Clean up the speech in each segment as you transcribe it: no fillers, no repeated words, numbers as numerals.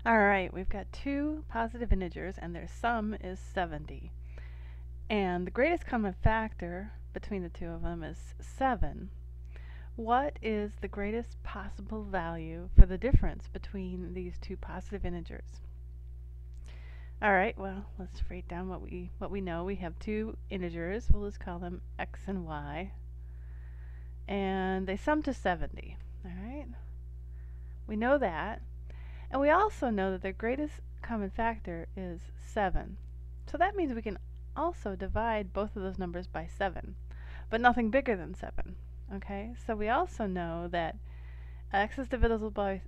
Alright, we've got two positive integers and their sum is 70. And the greatest common factor between the two of them is 7. What is the greatest possible value for the difference between these two positive integers? Alright, well, let's write down what we know. We have two integers. We'll just call them x and y. And they sum to 70. Alright? We know that. And we also know that their greatest common factor is 7. So that means we can also divide both of those numbers by 7, but nothing bigger than 7. Okay, so we also know that x is divisible by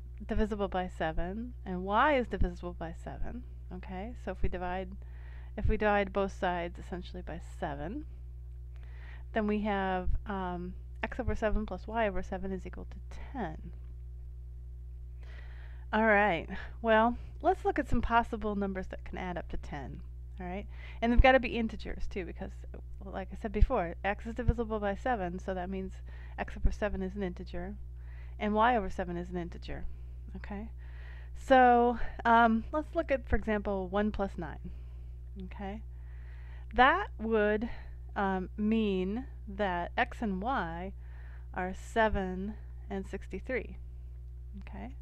7 and y is divisible by 7. Okay, so if we divide both sides essentially by 7, then we have x over 7 plus y over 7 is equal to 10. Alright, well, let's look at some possible numbers that can add up to 10. Alright, and they've got to be integers too, because like I said before, x is divisible by 7, so that means x over 7 is an integer, and y over 7 is an integer. Okay, so let's look at, for example, 1 plus 9. Okay, that would mean that x and y are 7 and 63. Okay,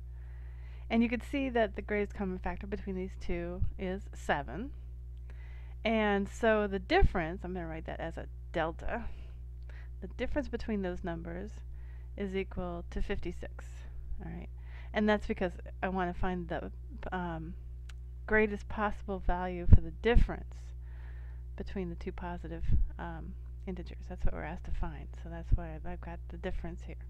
and you can see that the greatest common factor between these two is 7. And so the difference, I'm going to write that as a delta, the difference between those numbers is equal to 56. Alright, and that's because I want to find the greatest possible value for the difference between the two positive integers. That's what we're asked to find. So that's why I've got the difference here.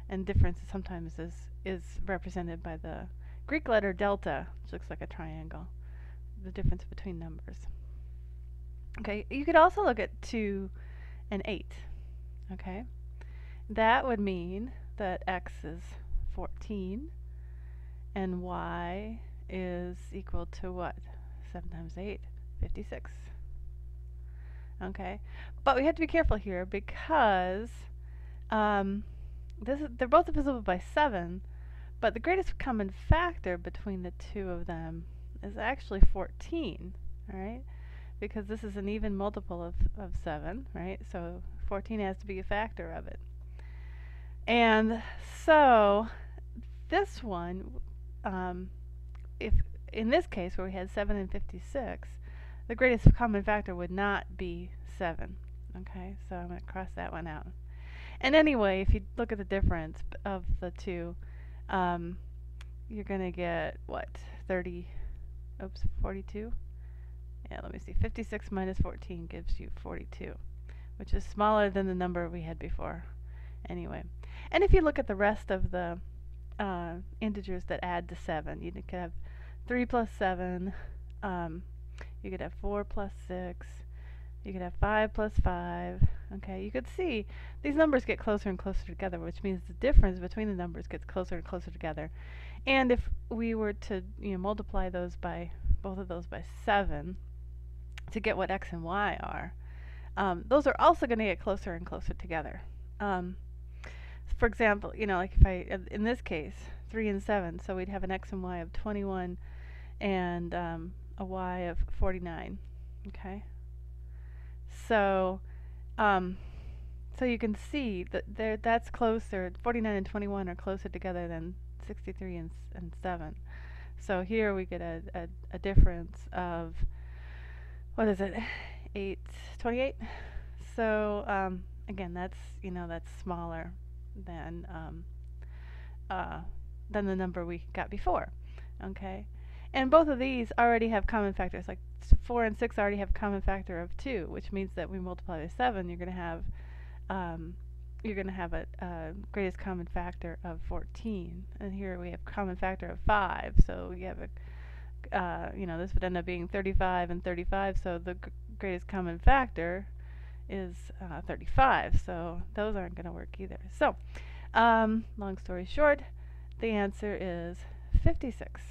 And difference sometimes is represented by the Greek letter delta, which looks like a triangle, the difference between numbers. Okay, you could also look at 2 and 8. Okay, that would mean that x is 14 and y is equal to what? 7 times 8, 56. Okay, but we have to be careful here because they're both divisible by 7, but the greatest common factor between the two of them is actually 14. Alright, because this is an even multiple of 7, right? So 14 has to be a factor of it. And so this one, if in this case where we had 7 and 56, the greatest common factor would not be 7. Okay, so I'm going to cross that one out. And anyway, if you look at the difference of the two, you're going to get, what, 42? Yeah, let me see. 56 minus 14 gives you 42, which is smaller than the number we had before. Anyway, and if you look at the rest of the integers that add to 7, you could have 3 plus 7, you could have 4 plus 6, you could have 5 plus 5. Okay, you could see these numbers get closer and closer together, which means the difference between the numbers gets closer and closer together. And if we were to multiply those by both of those by 7 to get what x and y are, those are also going to get closer and closer together. For example, like if in this case, 3 and 7, so we'd have an x and y of 21 and a y of 49. Okay, so so you can see that that's closer. 49 and 21 are closer together than 63 and 7. So here we get a difference of, what is it, 28. So again, that's that's smaller than the number we got before. Okay, and both of these already have common factors. Like 4 and 6 already have a common factor of 2, which means that we multiply by 7, you're going to have a greatest common factor of 14, and here we have common factor of 5. So you have a this would end up being 35 and 35, so the greatest common factor is 35, so those aren't going to work either. So long story short, the answer is 56.